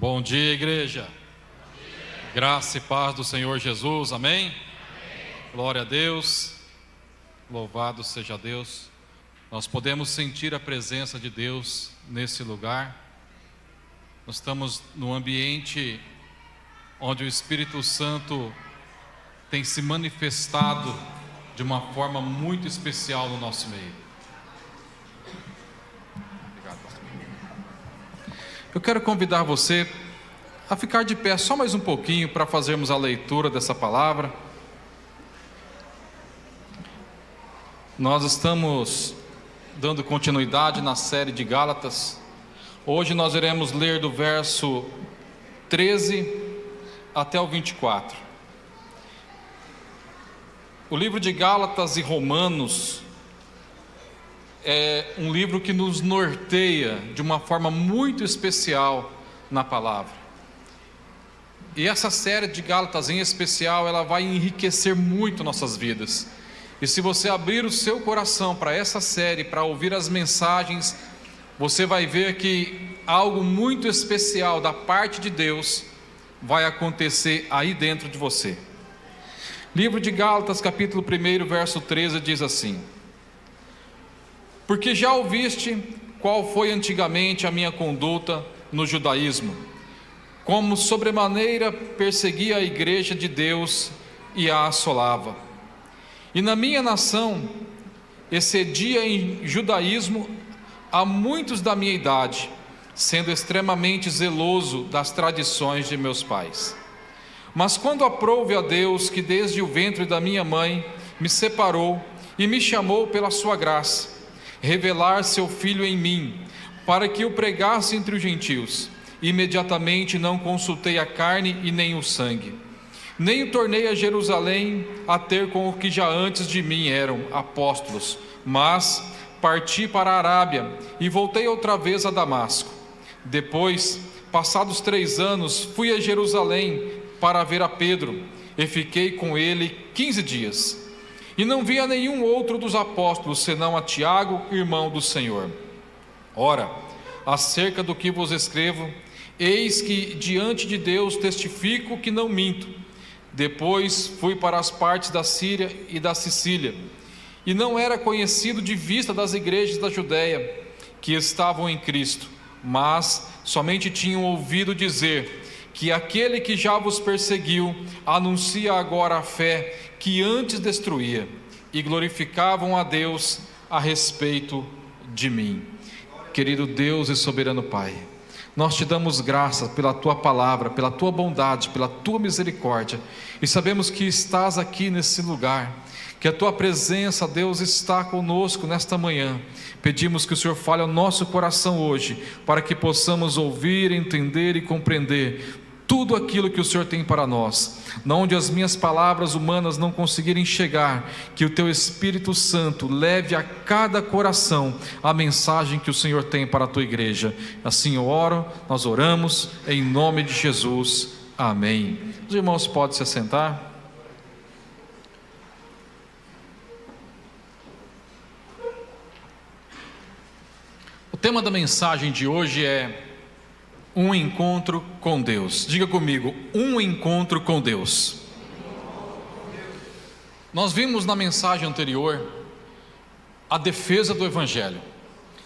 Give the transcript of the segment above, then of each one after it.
Bom dia, igreja. Graça e paz do Senhor Jesus, amém? Glória a Deus, louvado seja Deus. Nós podemos sentir a presença de Deus nesse lugar. Nós estamos num ambiente onde o Espírito Santo tem se manifestado de uma forma muito especial no nosso meio. Eu quero convidar você a ficar de pé só mais um pouquinho para fazermos a leitura dessa palavra. Nós estamos dando continuidade na série de Gálatas. Hoje nós iremos ler do verso 13 até o 24. O livro de Gálatas e Romanos é um livro que nos norteia de uma forma muito especial na palavra. E essa série de Gálatas em especial, ela vai enriquecer muito nossas vidas. E se você abrir o seu coração para essa série, para ouvir as mensagens, você vai ver que algo muito especial da parte de Deus vai acontecer aí dentro de você. Livro de Gálatas, capítulo 1, verso 13, diz assim: porque já ouviste qual foi antigamente a minha conduta no judaísmo, como sobremaneira perseguia a igreja de Deus e a assolava. E na minha nação excedia em judaísmo a muitos da minha idade, sendo extremamente zeloso das tradições de meus pais. Mas quando aprouve a Deus, que desde o ventre da minha mãe me separou e me chamou pela sua graça, revelar seu Filho em mim, para que o pregasse entre os gentios, imediatamente não consultei a carne e nem o sangue, nem o tornei a Jerusalém a ter com o que já antes de mim eram apóstolos, mas parti para a Arábia e voltei outra vez a Damasco. Depois, passados 3 anos, fui a Jerusalém para ver a Pedro, e fiquei com ele 15 dias. E não vi a nenhum outro dos apóstolos, senão a Tiago, irmão do Senhor. Ora, acerca do que vos escrevo, eis que diante de Deus testifico que não minto. Depois fui para as partes da Síria e da Sicília, e não era conhecido de vista das igrejas da Judéia, que estavam em Cristo, mas somente tinham ouvido dizer que aquele que já vos perseguiu anuncia agora a fé que antes destruía, e glorificavam a Deus a respeito de mim. Querido Deus e soberano Pai, nós te damos graça pela tua palavra, pela tua bondade, pela tua misericórdia, e sabemos que estás aqui nesse lugar, que a tua presença, Deus, está conosco nesta manhã. Pedimos que o Senhor fale ao nosso coração hoje, para que possamos ouvir, entender e compreender tudo aquilo que o Senhor tem para nós, onde as minhas palavras humanas não conseguirem chegar, que o teu Espírito Santo leve a cada coração a mensagem que o Senhor tem para a tua igreja. Assim eu oro, nós oramos, em nome de Jesus, amém. Os irmãos podem se assentar. O tema da mensagem de hoje é um encontro com Deus. Diga comigo, um encontro com Deus. Nós vimos na mensagem anterior a defesa do Evangelho.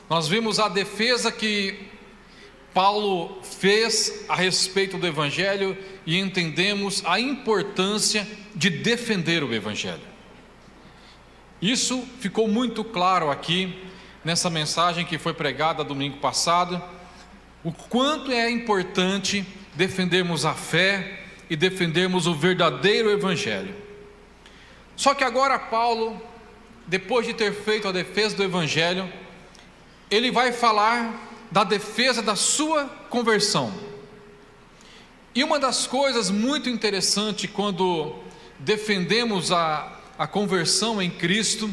Nós vimos a defesa que Paulo fez a respeito do Evangelho e entendemos a importância de defender o Evangelho. Isso ficou muito claro aqui nessa mensagem que foi pregada domingo passado, o quanto é importante defendermos a fé e defendermos o verdadeiro Evangelho. Só que agora Paulo, depois de ter feito a defesa do Evangelho, ele vai falar da defesa da sua conversão. E uma das coisas muito interessantes quando defendemos a conversão em Cristo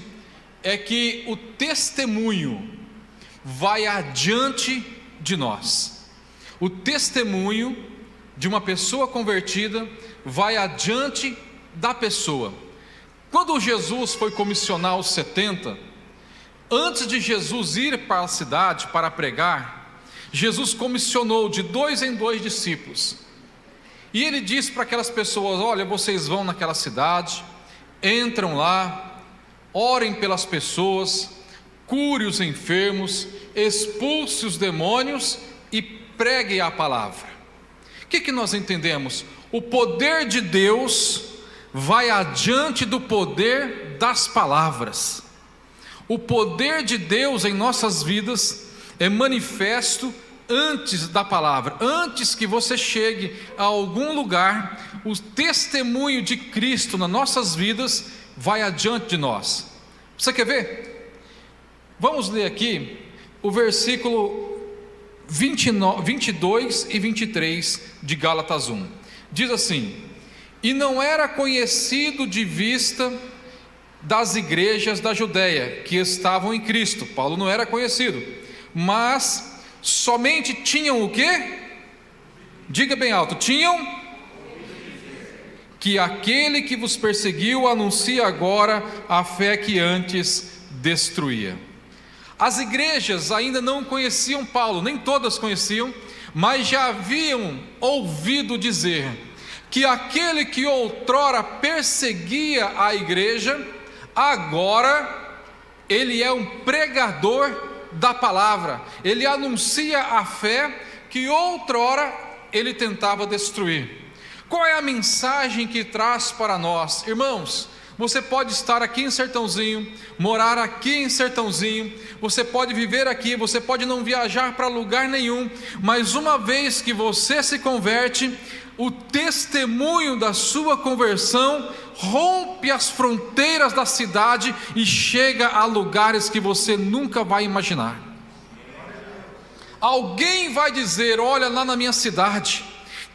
é que o testemunho vai adiante de nós. O testemunho de uma pessoa convertida vai adiante da pessoa. Quando Jesus foi comissionar os 70, antes de Jesus ir para a cidade para pregar, Jesus comissionou de 2 em 2 discípulos, e ele disse para aquelas pessoas: olha, vocês vão naquela cidade, entram lá, orem pelas pessoas, cure os enfermos, expulse os demônios e pregue a palavra. O que nós entendemos? O poder de Deus vai adiante do poder das palavras. O poder de Deus em nossas vidas é manifesto antes da palavra. Antes que você chegue a algum lugar, o testemunho de Cristo nas nossas vidas vai adiante de nós. Você quer ver? Vamos ler aqui o versículo 22 e 23 de Gálatas 1. Diz assim: e não era conhecido de vista das igrejas da Judéia que estavam em Cristo. Paulo não era conhecido, mas somente tinham o quê? Diga bem alto: tinham que aquele que vos perseguiu anuncia agora a fé que antes destruía. As igrejas ainda não conheciam Paulo, nem todas conheciam, mas já haviam ouvido dizer que aquele que outrora perseguia a igreja, agora ele é um pregador da palavra, ele anuncia a fé que outrora ele tentava destruir. Qual é a mensagem que traz para nós? Irmãos, você pode estar aqui em Sertãozinho, morar aqui em Sertãozinho, você pode viver aqui, você pode não viajar para lugar nenhum, mas uma vez que você se converte, o testemunho da sua conversão rompe as fronteiras da cidade e chega a lugares que você nunca vai imaginar. Alguém vai dizer: olha, lá na minha cidade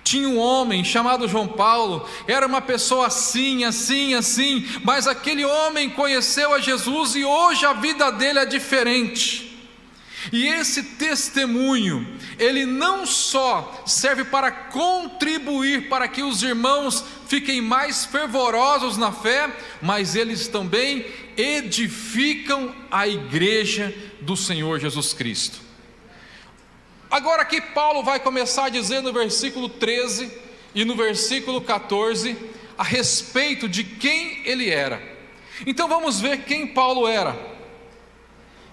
tinha um homem chamado João Paulo, era uma pessoa assim, assim, assim, mas aquele homem conheceu a Jesus e hoje a vida dele é diferente. E esse testemunho, ele não só serve para contribuir para que os irmãos fiquem mais fervorosos na fé, mas eles também edificam a igreja do Senhor Jesus Cristo. Agora aqui Paulo vai começar a dizer no versículo 13 e no versículo 14 a respeito de quem ele era. Então vamos ver quem Paulo era.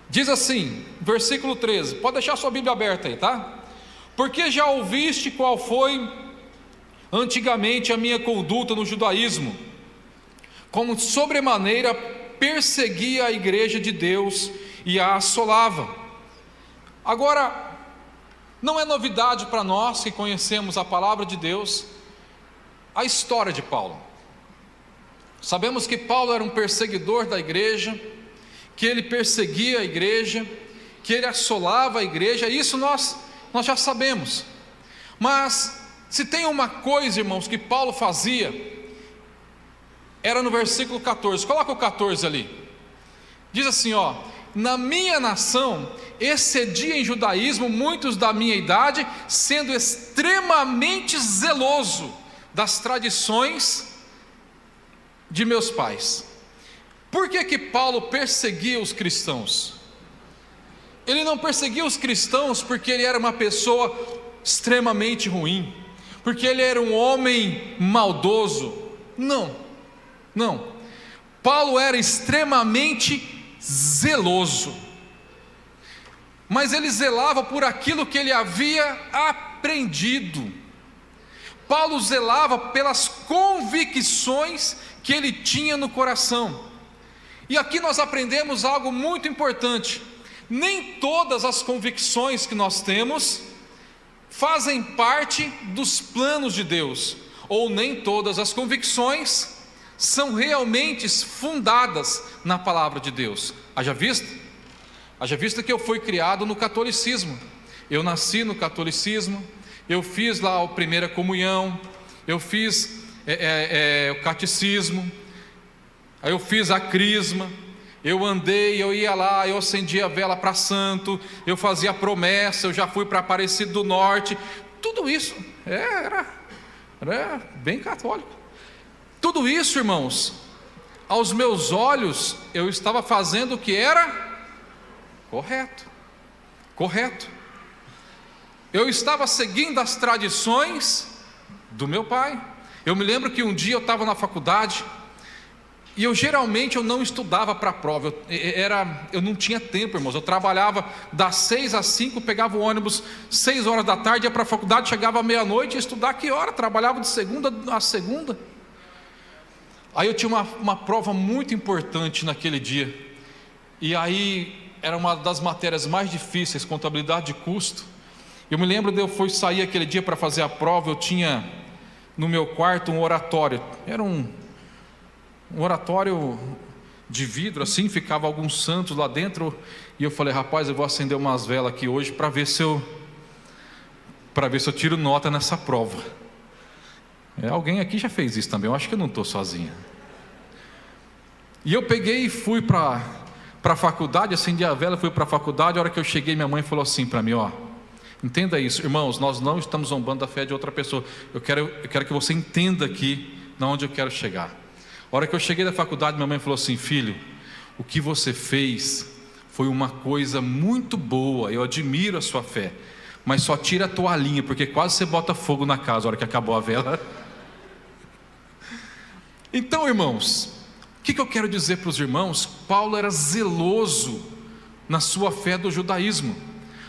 Diz assim, versículo 13, pode deixar sua Bíblia aberta aí, tá? Porque já ouviste qual foi antigamente a minha conduta no judaísmo, como sobremaneira perseguia a igreja de Deus e a assolava. Agora, não é novidade para nós que conhecemos a palavra de Deus, a história de Paulo. Sabemos que Paulo era um perseguidor da igreja, que ele perseguia a igreja, que ele assolava a igreja, isso nós já sabemos. Mas se tem uma coisa, irmãos, que Paulo fazia, era no versículo 14, coloca o 14 ali, diz assim, ó: na minha nação excedia em judaísmo muitos da minha idade, sendo extremamente zeloso das tradições de meus pais. Por que Paulo perseguia os cristãos? Ele não perseguia os cristãos porque ele era uma pessoa extremamente ruim, porque ele era um homem maldoso. Não. Paulo era extremamente zeloso, mas ele zelava por aquilo que ele havia aprendido. Paulo zelava pelas convicções que ele tinha no coração. E aqui nós aprendemos algo muito importante: nem todas as convicções que nós temos fazem parte dos planos de Deus, ou nem todas as convicções são realmente fundadas na palavra de Deus. Haja vista que eu fui criado no catolicismo, eu nasci no catolicismo, eu fiz lá a primeira comunhão, eu fiz o catecismo, aí eu fiz a crisma, eu andei, eu ia lá, eu acendia a vela para santo, eu fazia a promessa, eu já fui para Aparecido do Norte, tudo isso era bem católico. Tudo isso, irmãos, aos meus olhos eu estava fazendo o que era correto. Eu estava seguindo as tradições do meu pai. Eu me lembro que um dia eu estava na faculdade e eu geralmente não estudava para a prova. Eu não tinha tempo, irmãos. Eu trabalhava das 6 às 5, pegava o ônibus 6 horas da tarde, ia para a faculdade, chegava à meia-noite, ia estudar que hora? Trabalhava de segunda a segunda. Aí eu tinha uma prova muito importante naquele dia. E aí era uma das matérias mais difíceis, contabilidade de custo. Eu me lembro de eu fui sair aquele dia para fazer a prova. Eu tinha no meu quarto um oratório. Era um oratório de vidro assim, ficava alguns santos lá dentro. E eu falei: rapaz, eu vou acender umas velas aqui hoje para ver se eu tiro nota nessa prova. Alguém aqui já fez isso também. Eu acho que eu não estou sozinho. E eu peguei e fui para a faculdade, acendi a vela, fui para a faculdade. A hora que eu cheguei, minha mãe falou assim para mim: ó, entenda isso, irmãos, nós não estamos zombando da fé de outra pessoa. Eu quero que você entenda aqui na onde eu quero chegar. A hora que eu cheguei da faculdade, minha mãe falou assim: filho, o que você fez foi uma coisa muito boa, eu admiro a sua fé, mas só tira a toalhinha, porque quase você bota fogo na casa a hora que acabou a vela. Então, irmãos, o que eu quero dizer para os irmãos? Paulo era zeloso na sua fé do judaísmo,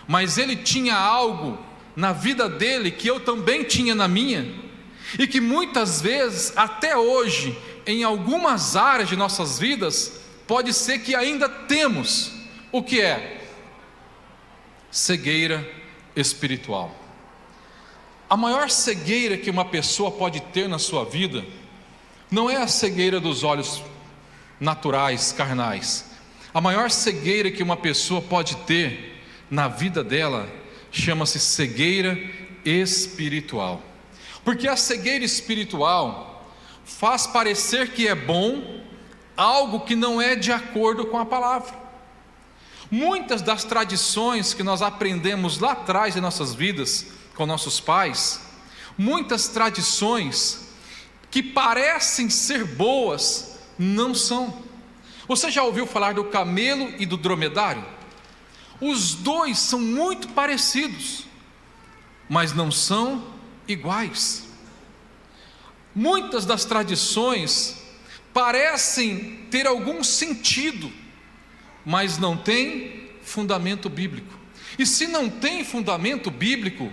mas ele tinha algo na vida dele que eu também tinha na minha, e que muitas vezes, até hoje, em algumas áreas de nossas vidas, pode ser que ainda temos. O que é? Cegueira espiritual. A maior cegueira que uma pessoa pode ter na sua vida não é a cegueira dos olhos naturais, carnais. A maior cegueira que uma pessoa pode ter na vida dela chama-se cegueira espiritual. Porque a cegueira espiritual faz parecer que é bom algo que não é de acordo com a palavra. Muitas das tradições que nós aprendemos lá atrás em nossas vidas com nossos pais, muitas tradições que parecem ser boas, não são. Você já ouviu falar do camelo e do dromedário? Os dois são muito parecidos, mas não são iguais. Muitas das tradições parecem ter algum sentido, mas não tem fundamento bíblico. E se não tem fundamento bíblico,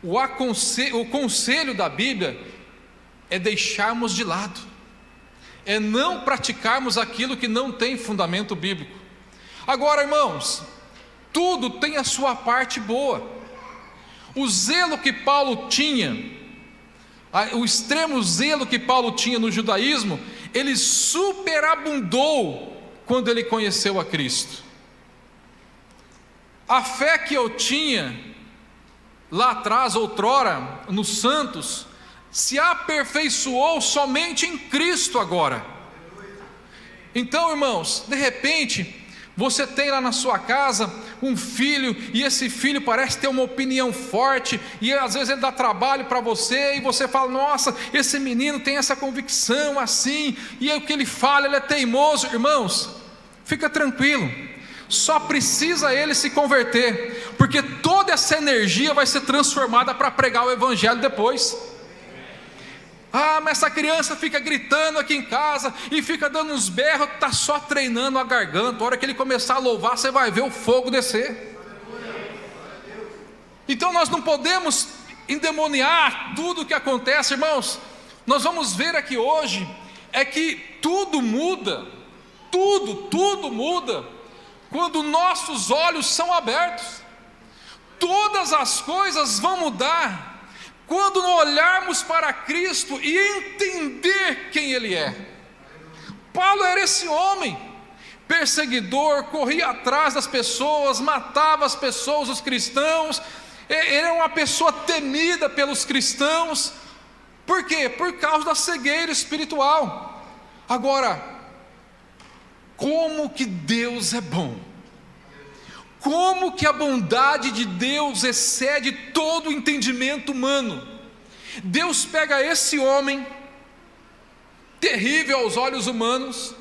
o conselho da Bíblia é deixarmos de lado, é não praticarmos aquilo que não tem fundamento bíblico. Agora, irmãos, tudo tem a sua parte boa. O zelo que Paulo tinha, o extremo zelo que Paulo tinha no judaísmo, ele superabundou quando ele conheceu a Cristo. A fé que eu tinha lá atrás, outrora, nos santos, se aperfeiçoou somente em Cristo agora. Então, irmãos, de repente, você tem lá na sua casa um filho, e esse filho parece ter uma opinião forte, e às vezes ele dá trabalho para você, e você fala: nossa, esse menino tem essa convicção assim, e aí o que ele fala, ele é teimoso. Irmãos, fica tranquilo, só precisa ele se converter, porque toda essa energia vai ser transformada para pregar o evangelho depois. Ah, mas essa criança fica gritando aqui em casa e fica dando uns berros, está só treinando a garganta. A hora que ele começar a louvar, você vai ver o fogo descer. Então nós não podemos endemoniar tudo o que acontece, irmãos. Nós vamos ver aqui hoje é que tudo muda, tudo muda quando nossos olhos são abertos. Todas as coisas vão mudar quando olharmos para Cristo e entender quem Ele é. Paulo era esse homem, perseguidor, corria atrás das pessoas, matava as pessoas, os cristãos. Ele era uma pessoa temida pelos cristãos. Por quê? Por causa da cegueira espiritual. Agora, como que Deus é bom? Como que a bondade de Deus excede todo o entendimento humano? Deus pega esse homem, terrível aos olhos humanos,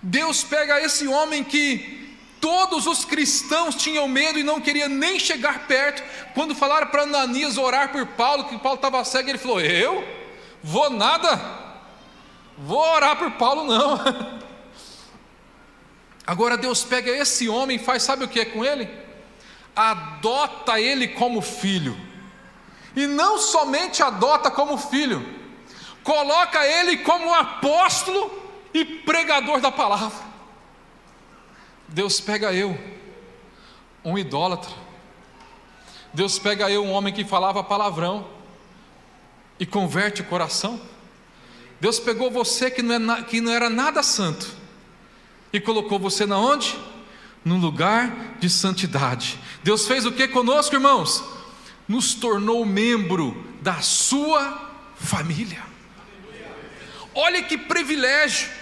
Deus pega esse homem que Todos os cristãos tinham medo e não queriam nem chegar perto. Quando falaram para Ananias orar por Paulo, que Paulo estava cego, ele falou: eu? Vou nada, vou orar por Paulo não. Agora Deus pega esse homem e faz, sabe o que é com ele? Adota ele como filho. E não somente adota como filho, coloca ele como apóstolo e pregador da palavra. Deus pega eu, um idólatra. Deus pega eu, um homem que falava palavrão, e converte o coração. Deus pegou você que não era nada santo, e colocou você na onde? No lugar de santidade. Deus fez o que conosco, irmãos? Nos tornou membro da sua família. Olha que privilégio.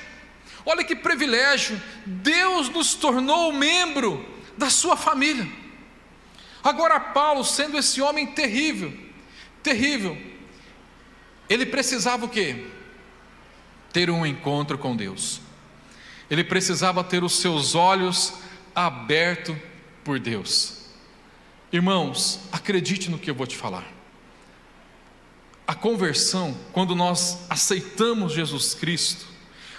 Olha que privilégio, Deus nos tornou membro da sua família. Agora Paulo, sendo esse homem terrível, ele precisava o quê? Ter um encontro com Deus. Ele precisava ter os seus olhos abertos por Deus. Irmãos, acredite no que eu vou te falar. A conversão, quando nós aceitamos Jesus Cristo,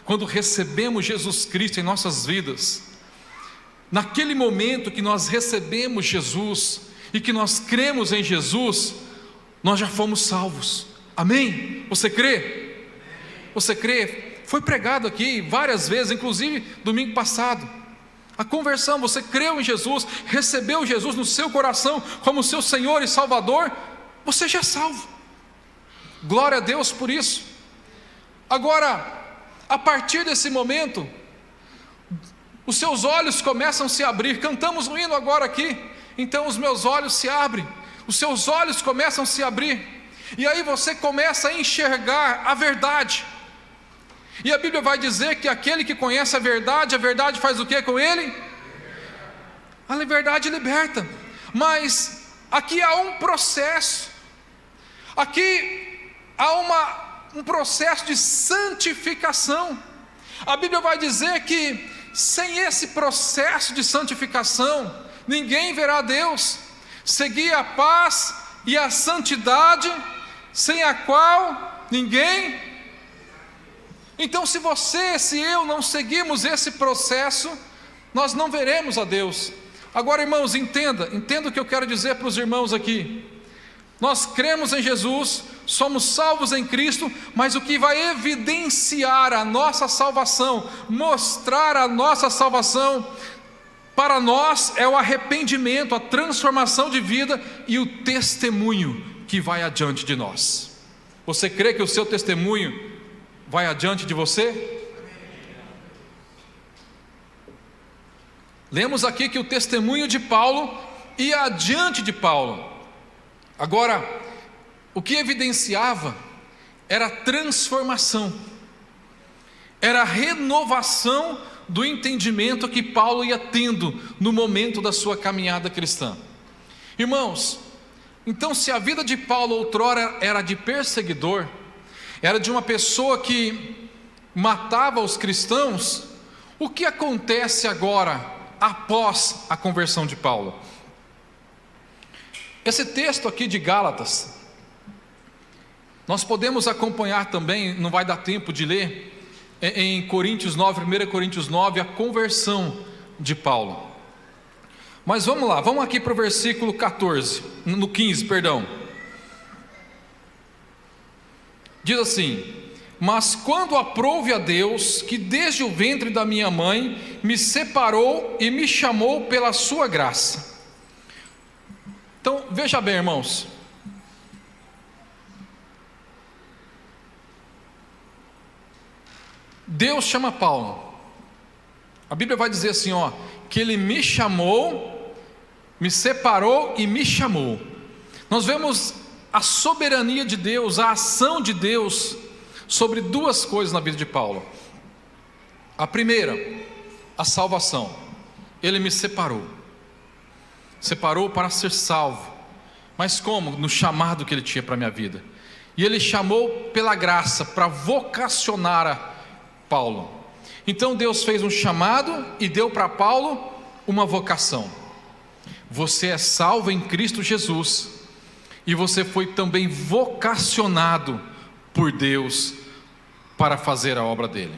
quando recebemos Jesus Cristo em nossas vidas, naquele momento que nós recebemos Jesus e que nós cremos em Jesus, nós já fomos salvos. Amém? Você crê? Você crê? Foi pregado aqui várias vezes, inclusive domingo passado. A conversão, você creu em Jesus, recebeu Jesus no seu coração como seu Senhor e Salvador, você já é salvo. Glória a Deus por isso. Agora, a partir desse momento, os seus olhos começam a se abrir. Cantamos um hino agora aqui. Então os meus olhos se abrem, os seus olhos começam a se abrir, e aí você começa a enxergar a verdade. E a Bíblia vai dizer que aquele que conhece a verdade faz o que com ele? A verdade liberta. Mas aqui há um processo, aqui há um processo de santificação. A Bíblia vai dizer que sem esse processo de santificação, ninguém verá Deus. Seguir a paz e a santidade, sem a qual ninguém. Então, se eu não seguimos esse processo, nós não veremos a Deus. Agora, irmãos, entenda o que eu quero dizer para os irmãos aqui. Nós cremos em Jesus, somos salvos em Cristo, mas o que vai evidenciar a nossa salvação, mostrar a nossa salvação para nós, é o arrependimento, a transformação de vida e o testemunho que vai adiante de nós. Você crê que o seu testemunho vai adiante de você? Lemos aqui que o testemunho de Paulo ia adiante de Paulo. Agora, o que evidenciava era a transformação, era a renovação do entendimento que Paulo ia tendo no momento da sua caminhada cristã. Irmãos, então se a vida de Paulo outrora era de perseguidor, era de uma pessoa que matava os cristãos, o que acontece agora após a conversão de Paulo? Esse texto aqui de Gálatas, nós podemos acompanhar também, não vai dar tempo de ler, em Coríntios 9, 1 Coríntios 9, a conversão de Paulo. Mas vamos lá, vamos aqui para o versículo 15, perdão. Diz assim: mas quando aprouve a Deus, que desde o ventre da minha mãe me separou e me chamou pela sua graça. Então, veja bem, irmãos, Deus chama Paulo. A Bíblia vai dizer assim, que ele me chamou, me separou e me chamou. Nós vemos a soberania de Deus, a ação de Deus sobre duas coisas na vida de Paulo. A primeira, a salvação. Ele me separou para ser salvo. Mas como? No chamado que ele tinha para a minha vida. E ele chamou pela graça, para vocacionar a Paulo. Então Deus fez um chamado e deu para Paulo uma vocação. Você é salvo em Cristo Jesus, e você foi também vocacionado por Deus para fazer a obra dele.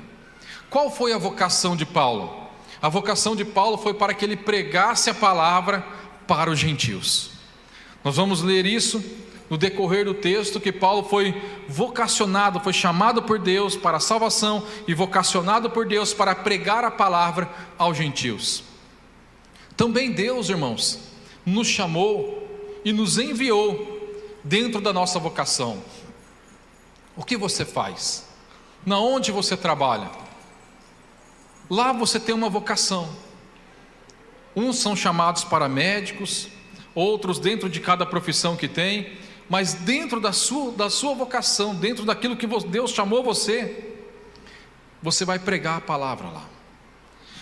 Qual foi a vocação de Paulo? A vocação de Paulo foi para que ele pregasse a palavra para os gentios. Nós vamos ler isso no decorrer do texto, que Paulo foi vocacionado, foi chamado por Deus para a salvação e vocacionado por Deus para pregar a palavra aos gentios. Também Deus, irmãos, nos chamou e nos enviou dentro da nossa vocação. O que você faz? Na onde você trabalha? Lá você tem uma vocação. Uns são chamados para médicos, outros dentro de cada profissão que tem, mas dentro da sua vocação, dentro daquilo que Deus chamou você, você vai pregar a palavra lá.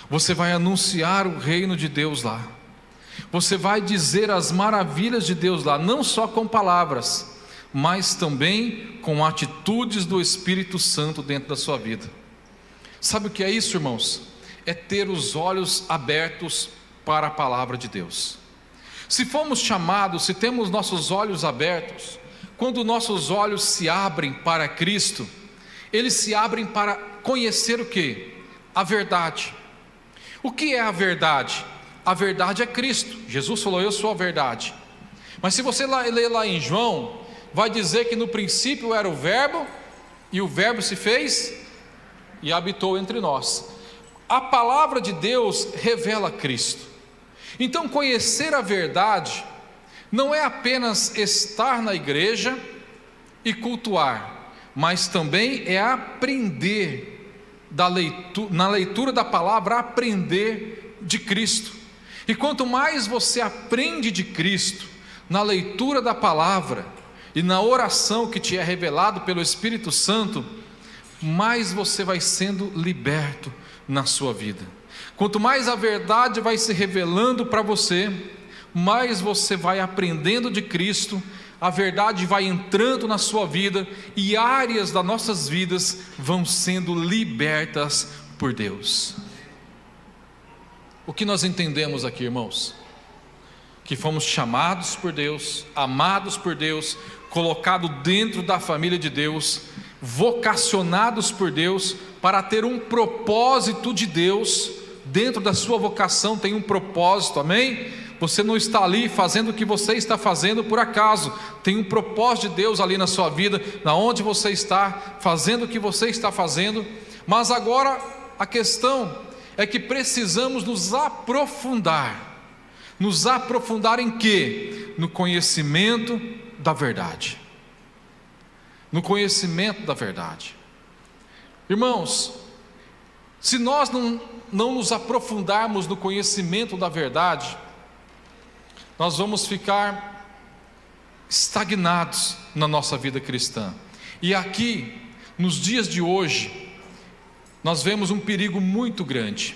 Você vai anunciar o reino de Deus lá. Você vai dizer as maravilhas de Deus lá, não só com palavras, mas também com atitudes do Espírito Santo dentro da sua vida. Sabe o que é isso, irmãos? É ter os olhos abertos para a palavra de Deus. Se fomos chamados, se temos nossos olhos abertos, quando nossos olhos se abrem para Cristo, eles se abrem para conhecer o quê? A verdade. O que é a verdade? A verdade é Cristo. Jesus falou: eu sou a verdade. Mas se você ler lá em João, vai dizer que no princípio era o Verbo, e o Verbo se fez e habitou entre nós. A palavra de Deus revela Cristo. Então, conhecer a verdade não é apenas estar na igreja e cultuar, mas também é aprender na leitura da palavra, aprender de Cristo. E quanto mais você aprende de Cristo na leitura da palavra e na oração que te é revelado pelo Espírito Santo, mais você vai sendo liberto na sua vida. Quanto mais a verdade vai se revelando para você, mais você vai aprendendo de Cristo, a verdade vai entrando na sua vida e áreas das nossas vidas vão sendo libertas por Deus. O que nós entendemos aqui, irmãos? Que fomos chamados por Deus, amados por Deus, colocados dentro da família de Deus, vocacionados por Deus para ter um propósito de Deus. Dentro da sua vocação tem um propósito, amém? Você não está ali fazendo o que você está fazendo por acaso. Tem um propósito de Deus ali na sua vida, na onde você está fazendo o que você está fazendo. Mas agora a questão é que precisamos nos aprofundar. Nos aprofundar em quê? No conhecimento da verdade. No conhecimento da verdade. Irmãos, se nós não nos aprofundarmos no conhecimento da verdade, nós vamos ficar estagnados na nossa vida cristã. E aqui, nos dias de hoje, nós vemos um perigo muito grande.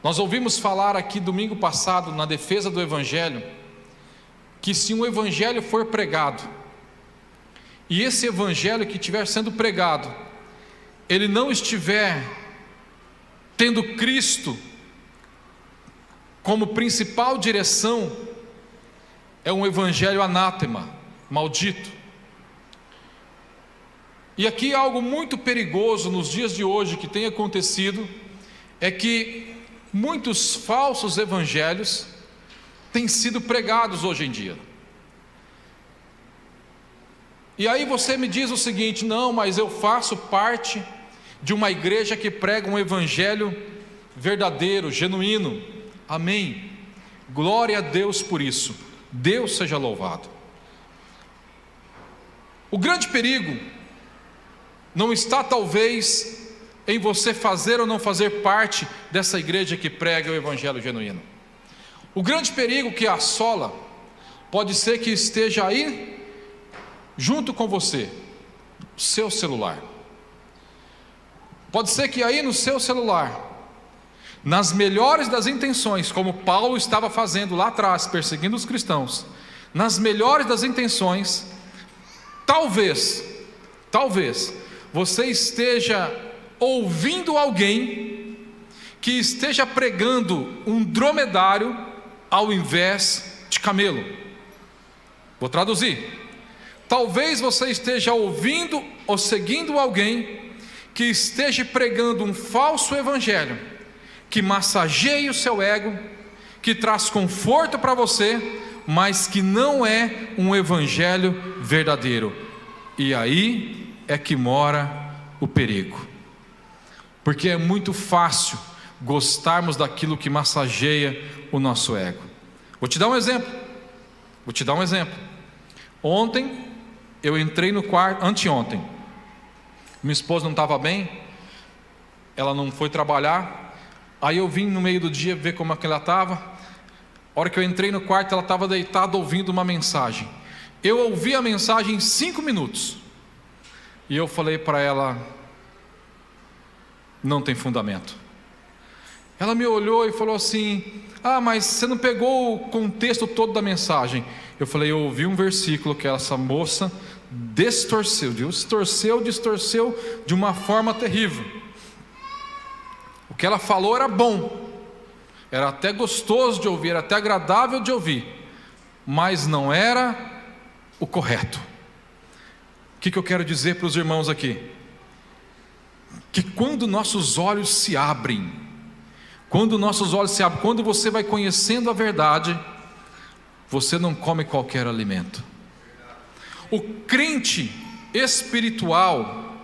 Nós ouvimos falar aqui domingo passado, na defesa do Evangelho, que se um Evangelho for pregado, e esse Evangelho que estiver sendo pregado, ele não estiver tendo Cristo como principal direção, é um evangelho anátema, maldito. E aqui algo muito perigoso nos dias de hoje que tem acontecido, é que muitos falsos evangelhos têm sido pregados hoje em dia. E aí você me diz o seguinte: não, mas eu faço parte de uma igreja que prega um evangelho verdadeiro, genuíno. Amém. Glória a Deus por isso. Deus seja louvado. O grande perigo não está talvez em você fazer ou não fazer parte dessa igreja que prega o evangelho genuíno. O grande perigo que assola pode ser que esteja aí junto com você, o seu celular. Pode ser que aí no seu celular, nas melhores das intenções, como Paulo estava fazendo lá atrás, perseguindo os cristãos, nas melhores das intenções, talvez você esteja ouvindo alguém que esteja pregando um dromedário ao invés de camelo. Vou traduzir. Talvez você esteja ouvindo ou seguindo alguém que esteja pregando um falso evangelho, que massageia o seu ego, que traz conforto para você, mas que não é um evangelho verdadeiro. E aí é que mora o perigo, porque é muito fácil gostarmos daquilo que massageia o nosso ego. Vou te dar um exemplo. Ontem eu entrei no quarto, anteontem, minha esposa não estava bem, ela não foi trabalhar, aí eu vim no meio do dia ver como é que ela estava. A hora que eu entrei no quarto, ela estava deitada ouvindo uma mensagem. Eu ouvi a mensagem em 5 minutos, e eu falei para ela: não tem fundamento. Ela me olhou e falou assim: mas você não pegou o contexto todo da mensagem. Eu falei: eu ouvi um versículo que essa moça distorceu de uma forma terrível. O que ela falou era bom, era até gostoso de ouvir, era até agradável de ouvir, mas não era o correto. O que eu quero dizer para os irmãos aqui? Que quando nossos olhos se abrem, quando você vai conhecendo a verdade, você não come qualquer alimento. O crente espiritual,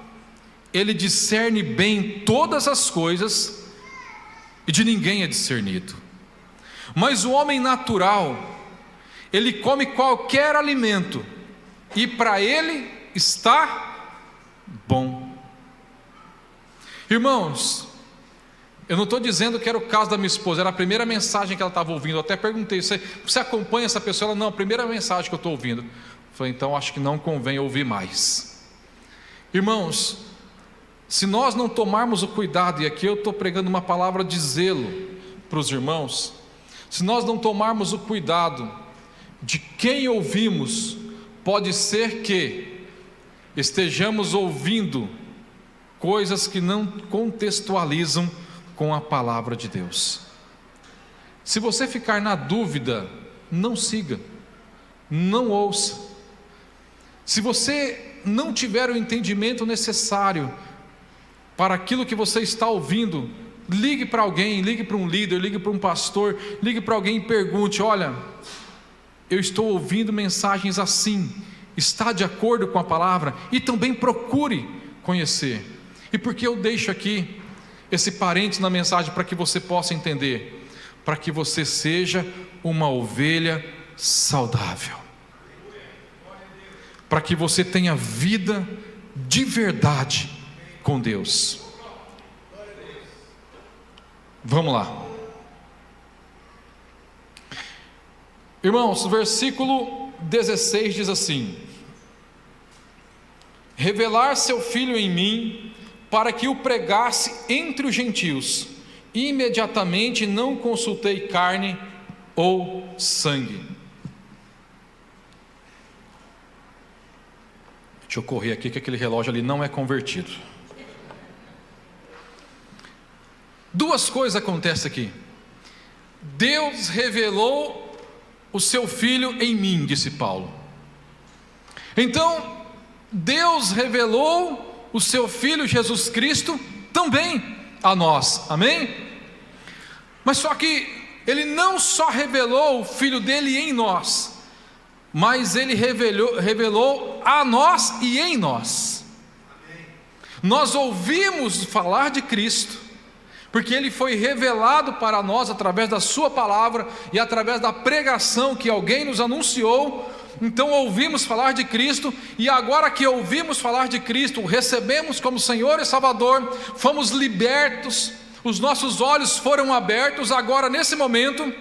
ele discerne bem todas as coisas, e de ninguém é discernido. Mas o homem natural, ele come qualquer alimento, e para ele está bom. Irmãos, eu não estou dizendo que era o caso da minha esposa, era a primeira mensagem que ela estava ouvindo. Eu até perguntei: você acompanha essa pessoa? Ela: não, a primeira mensagem que eu estou ouvindo. Eu falei: então acho que não convém ouvir mais. Irmãos, se nós não tomarmos o cuidado, e aqui eu estou pregando uma palavra de zelo para os irmãos, se nós não tomarmos o cuidado de quem ouvimos, pode ser que estejamos ouvindo coisas que não contextualizam com a palavra de Deus. Se você ficar na dúvida, não siga, não ouça. Se você não tiver o entendimento necessário para aquilo que você está ouvindo, ligue para alguém, ligue para um líder, ligue para um pastor, ligue para alguém e pergunte: olha, eu estou ouvindo mensagens assim, está de acordo com a palavra? E também procure conhecer. E por que eu deixo aqui esse parênteses na mensagem? Para que você possa entender, para que você seja uma ovelha saudável, para que você tenha vida de verdade com Deus. Vamos lá, irmãos. O versículo 16 diz assim: revelar seu filho em mim, para que o pregasse entre os gentios. Imediatamente não consultei carne ou sangue. Deixa eu correr aqui, que aquele relógio ali não é convertido. Duas coisas acontecem aqui. Deus revelou o seu filho em mim, disse Paulo. Então, Deus revelou o seu filho Jesus Cristo também a nós, amém? Mas só que Ele não só revelou o filho dele em nós, mas Ele revelou a nós e em nós. Nós ouvimos falar de Cristo, porque Ele foi revelado para nós através da sua palavra e através da pregação que alguém nos anunciou. Então ouvimos falar de Cristo, e agora que ouvimos falar de Cristo, o recebemos como Senhor e Salvador, fomos libertos, os nossos olhos foram abertos. Agora, nesse momento,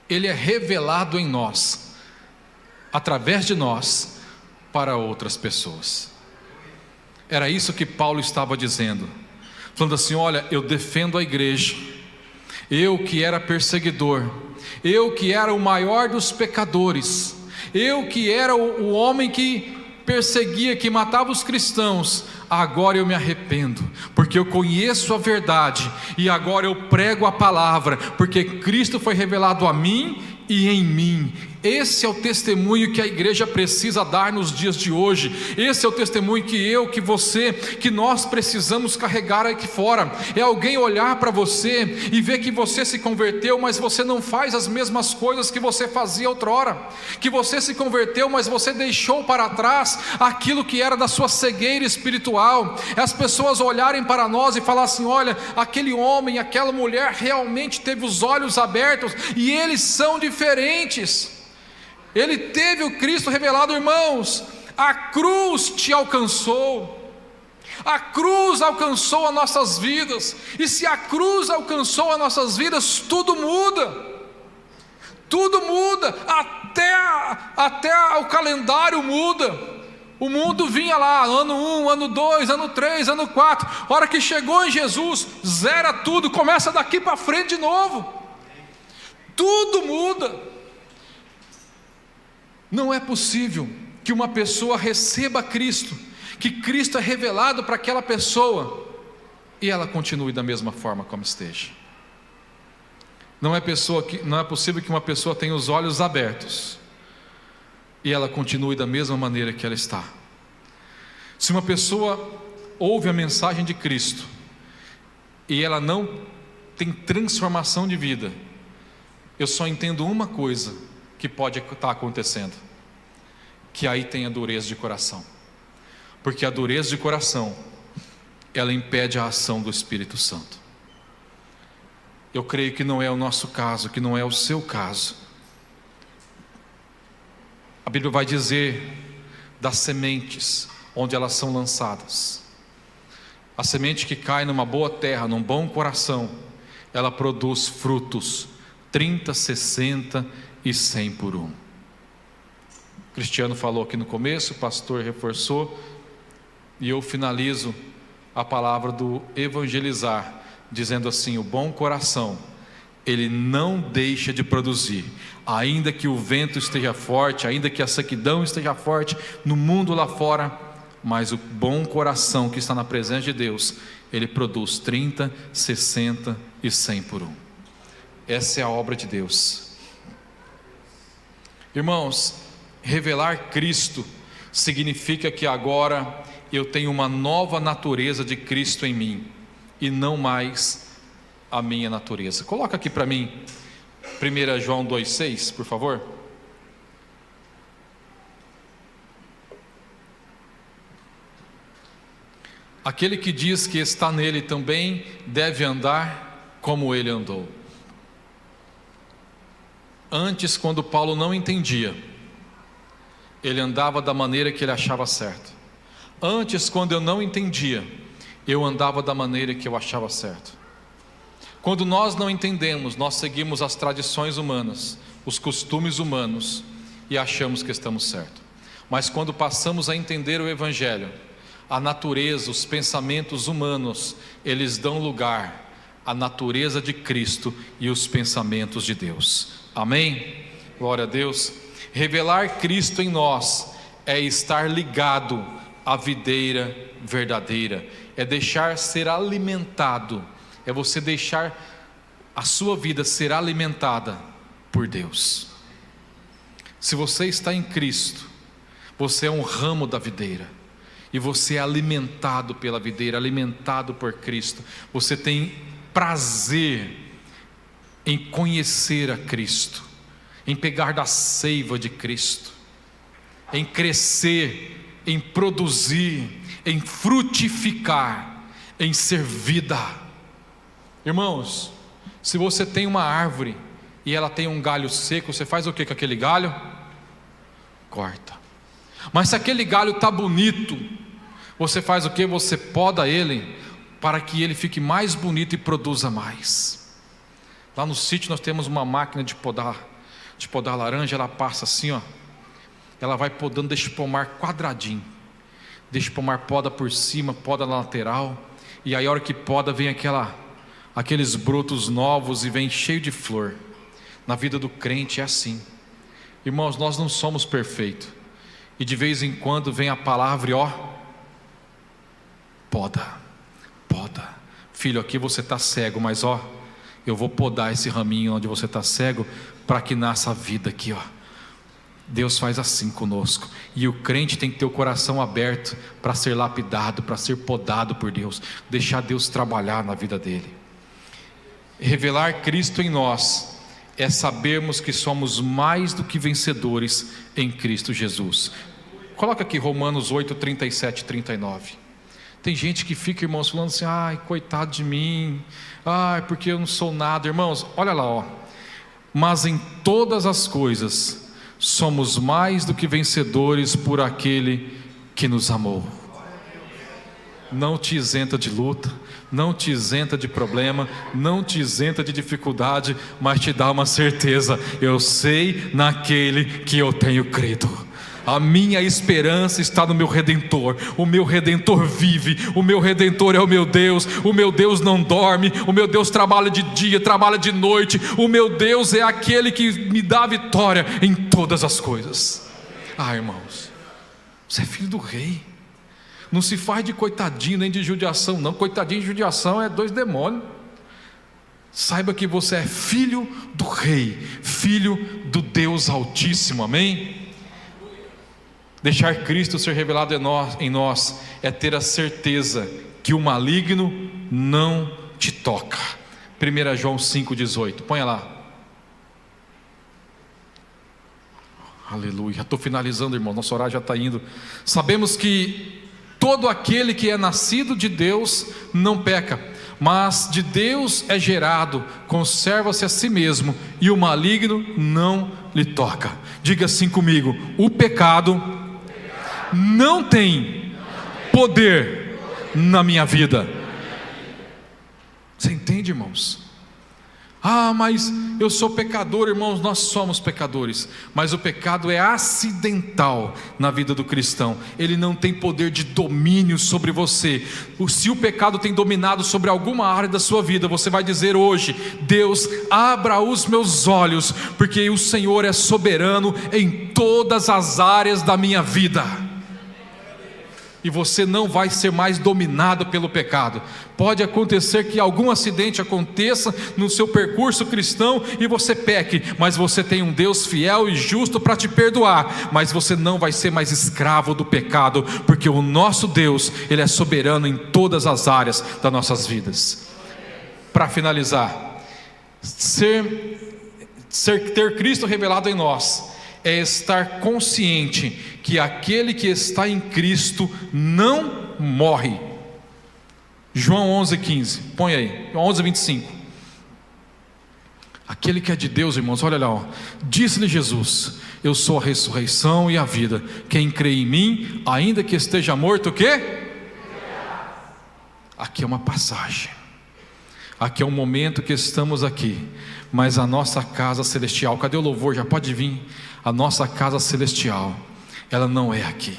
Ele é revelado em nós, através de nós, para outras pessoas. Era isso que Paulo estava dizendo, falando assim: olha, eu defendo a igreja, eu que era perseguidor, eu que era o maior dos pecadores, eu que era o homem que perseguia, que matava os cristãos, agora eu me arrependo, porque eu conheço a verdade, e agora eu prego a palavra, porque Cristo foi revelado a mim e em mim. Esse é o testemunho que a igreja precisa dar nos dias de hoje. Esse é o testemunho que você, que nós precisamos carregar aqui fora. É alguém olhar para você e ver que você se converteu, mas você não faz as mesmas coisas que você fazia outrora, que você se converteu, mas você deixou para trás aquilo que era da sua cegueira espiritual. As pessoas olharem para nós e falar assim: olha, aquele homem, aquela mulher realmente teve os olhos abertos, e eles são diferentes. Ele teve o Cristo revelado. Irmãos, a cruz te alcançou, a cruz alcançou as nossas vidas, e se a cruz alcançou as nossas vidas, tudo muda, até o calendário muda. O mundo vinha lá, ano 1, ano 2, ano 3, ano 4, a hora que chegou em Jesus, zera tudo, começa daqui para frente de novo, tudo muda. Não é possível que uma pessoa receba Cristo, que Cristo é revelado para aquela pessoa, e ela continue da mesma forma como esteja. Não é possível que uma pessoa tenha os olhos abertos e ela continue da mesma maneira que ela está. Se uma pessoa ouve a mensagem de Cristo e ela não tem transformação de vida, eu só entendo uma coisa que pode estar acontecendo, que aí tem a dureza de coração, porque a dureza de coração, ela impede a ação do Espírito Santo. Eu creio que não é o nosso caso, que não é o seu caso. A Bíblia vai dizer das sementes, onde elas são lançadas. A semente que cai numa boa terra, num bom coração, ela produz frutos, 30, 60 e 100 por um. O Cristiano falou aqui no começo, o pastor reforçou, e eu finalizo a palavra do evangelizar, dizendo assim: o bom coração, ele não deixa de produzir, ainda que o vento esteja forte, ainda que a sequidão esteja forte no mundo lá fora, mas o bom coração que está na presença de Deus, ele produz 30, 60 e 100 por um. Essa é a obra de Deus. Irmãos, revelar Cristo significa que agora eu tenho uma nova natureza de Cristo em mim, e não mais a minha natureza. Coloca aqui para mim 1 João 2,6, por favor. Aquele que diz que está nele também deve andar como ele andou. Antes, quando Paulo não entendia, ele andava da maneira que ele achava certo. Antes, quando eu não entendia, eu andava da maneira que eu achava certo. Quando nós não entendemos, nós seguimos as tradições humanas, os costumes humanos, e achamos que estamos certos. Mas quando passamos a entender o Evangelho, a natureza, os pensamentos humanos, eles dão lugar à natureza de Cristo e os pensamentos de Deus. Amém? Glória a Deus. Revelar Cristo em nós é estar ligado à videira verdadeira, é deixar ser alimentado, é você deixar a sua vida ser alimentada por Deus. Se você está em Cristo, você é um ramo da videira, e você é alimentado pela videira, alimentado por Cristo. Você tem prazer em conhecer a Cristo, em pegar da seiva de Cristo, em crescer, em produzir, em frutificar, em ser vida. Irmãos, se você tem uma árvore e ela tem um galho seco, você faz o que com aquele galho? Corta. Mas se aquele galho está bonito, você faz o que? Você poda ele para que ele fique mais bonito e produza mais. Lá no sítio nós temos uma máquina de podar laranja. Ela passa assim, ó, ela vai podando, deixa o pomar quadradinho, deixa o pomar, poda por cima, poda na lateral, e aí a hora que poda vem aqueles brotos novos e vem cheio de flor. Na vida do crente é assim. Irmãos, nós não somos perfeitos, e de vez em quando vem a palavra e Poda. Filho, aqui você está cego, mas eu vou podar esse raminho onde você está cego, para que nasça a vida aqui, Deus faz assim conosco, e o crente tem que ter o coração aberto para ser lapidado, para ser podado por Deus, deixar Deus trabalhar na vida dele. Revelar Cristo em nós é sabermos que somos mais do que vencedores em Cristo Jesus. Coloca aqui Romanos 8, 37 e 39. Tem gente que fica, irmãos, falando assim: ai, coitado de mim, ai, porque eu não sou nada. Irmãos, olha lá, mas em todas as coisas somos mais do que vencedores por aquele que nos amou. Não te isenta de luta, não te isenta de problema, não te isenta de dificuldade, mas te dá uma certeza: eu sei naquele que eu tenho crido. A minha esperança está no meu Redentor. O meu Redentor vive. O meu Redentor é o meu Deus. O meu Deus não dorme. O meu Deus trabalha de dia, trabalha de noite. O meu Deus é aquele que me dá vitória em todas as coisas. Irmãos, você é filho do rei. Não se faz de coitadinho nem de judiação, não. Coitadinho e judiação é dois demônios. Saiba que você é filho do rei, filho do Deus Altíssimo, amém? Deixar Cristo ser revelado em nós é ter a certeza que o maligno não te toca. 1 João 5,18, põe lá. Aleluia, estou finalizando, irmão, nosso horário já está indo. Sabemos que todo aquele que é nascido de Deus não peca, mas de Deus é gerado, conserva-se a si mesmo, e o maligno não lhe toca. Diga assim comigo: o pecado não tem poder na minha vida. Você entende, irmãos? Mas eu sou pecador. Irmãos, nós somos pecadores, mas o pecado é acidental na vida do cristão. Ele não tem poder de domínio sobre você. Se o pecado tem dominado sobre alguma área da sua vida, você vai dizer hoje: Deus, abra os meus olhos, porque o Senhor é soberano em todas as áreas da minha vida. E você não vai ser mais dominado pelo pecado. Pode acontecer que algum acidente aconteça no seu percurso cristão e você peque, mas você tem um Deus fiel e justo para te perdoar. Mas você não vai ser mais escravo do pecado, porque o nosso Deus, Ele é soberano em todas as áreas das nossas vidas. Para finalizar, ter Cristo revelado em nós é estar consciente que aquele que está em Cristo não morre. João 11,15, põe aí, 11,25. Aquele que é de Deus, irmãos, olha lá, disse-lhe Jesus: eu sou a ressurreição e a vida. Quem crê em mim, ainda que esteja morto, o quê? Aqui é uma passagem. Aqui é um momento que estamos aqui, mas a nossa casa celestial, cadê o louvor? Já pode vir. A nossa casa celestial, ela não é aqui.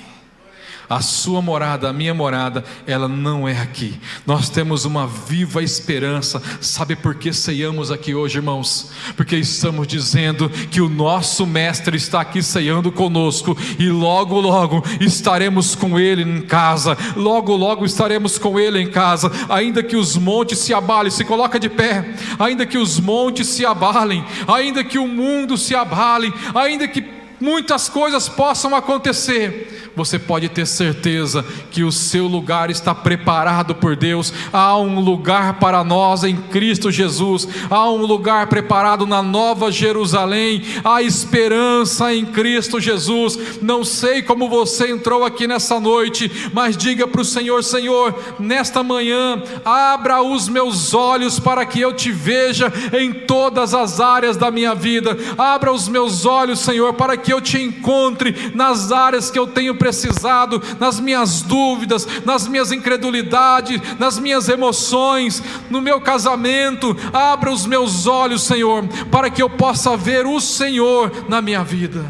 A sua morada, a minha morada, ela não é aqui. Nós temos uma viva esperança. Sabe por que ceiamos aqui hoje, irmãos? Porque estamos dizendo que o nosso Mestre está aqui ceando conosco, e logo, logo estaremos com Ele em casa. Logo, logo estaremos com Ele em casa. Ainda que os montes se abalem, se coloca de pé. Ainda que os montes se abalem, ainda que o mundo se abale, ainda que muitas coisas possam acontecer, você pode ter certeza que o seu lugar está preparado por Deus. Há um lugar para nós em Cristo Jesus. Há um lugar preparado na Nova Jerusalém. Há esperança em Cristo Jesus. Não sei como você entrou aqui nessa noite, mas diga para o Senhor: Senhor, nesta manhã, abra os meus olhos para que eu te veja em todas as áreas da minha vida. Abra os meus olhos, Senhor, para que eu te encontre nas áreas que eu tenho precisado, nas minhas dúvidas, nas minhas incredulidades, nas minhas emoções, no meu casamento. Abra os meus olhos, Senhor, para que eu possa ver o Senhor na minha vida.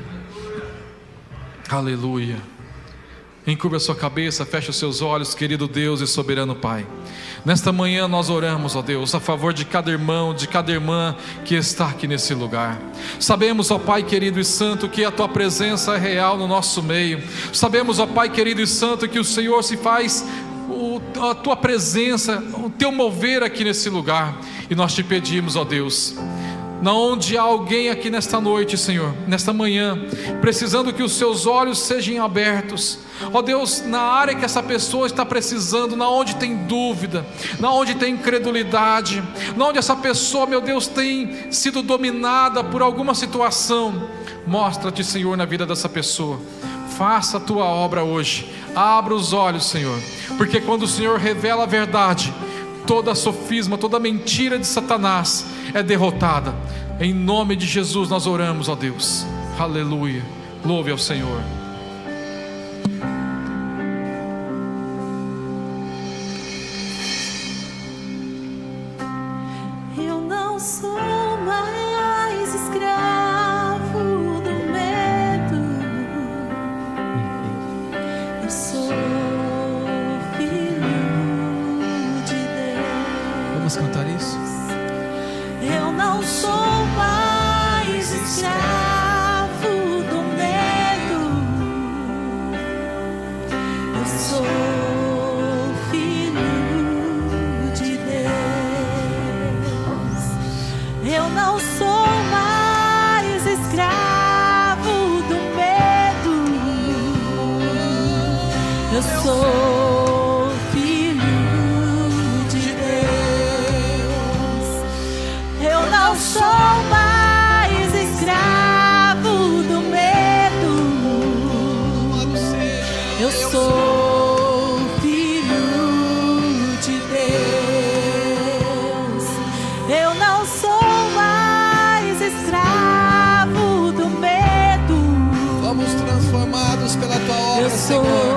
Aleluia. Encubra a sua cabeça, feche os seus olhos, querido Deus e soberano Pai. Nesta manhã nós oramos, ó Deus, a favor de cada irmão, de cada irmã que está aqui nesse lugar. Sabemos, ó Pai querido e santo, que a Tua presença é real no nosso meio. Sabemos, ó Pai querido e santo, que o Senhor se faz o a tua presença, o teu mover aqui nesse lugar. E nós te pedimos, ó Deus, na onde há alguém aqui nesta noite, Senhor, nesta manhã, precisando que os seus olhos sejam abertos, ó Deus, na área que essa pessoa está precisando, na onde tem dúvida, na onde tem incredulidade, na onde essa pessoa, meu Deus, tem sido dominada por alguma situação, mostra-te, Senhor, na vida dessa pessoa. Faça a tua obra hoje, abra os olhos, Senhor, porque quando o Senhor revela a verdade, toda sofisma, toda mentira de Satanás é derrotada. Em nome de Jesus nós oramos, ó Deus. Aleluia. Louve ao Senhor. Eu não sou mais escravo do medo. Eu sou filho de Deus. Vamos cantar isso? Eu não sou mais escravo do medo. Eu sou filho de Deus. Eu não sou mais escravo do medo. Eu sou filho de Deus. Eu não sou mais escravo do medo. Eu sou filho de Deus. Eu não sou mais escravo do medo. Fomos transformados pela tua obra, Eu Senhor. sou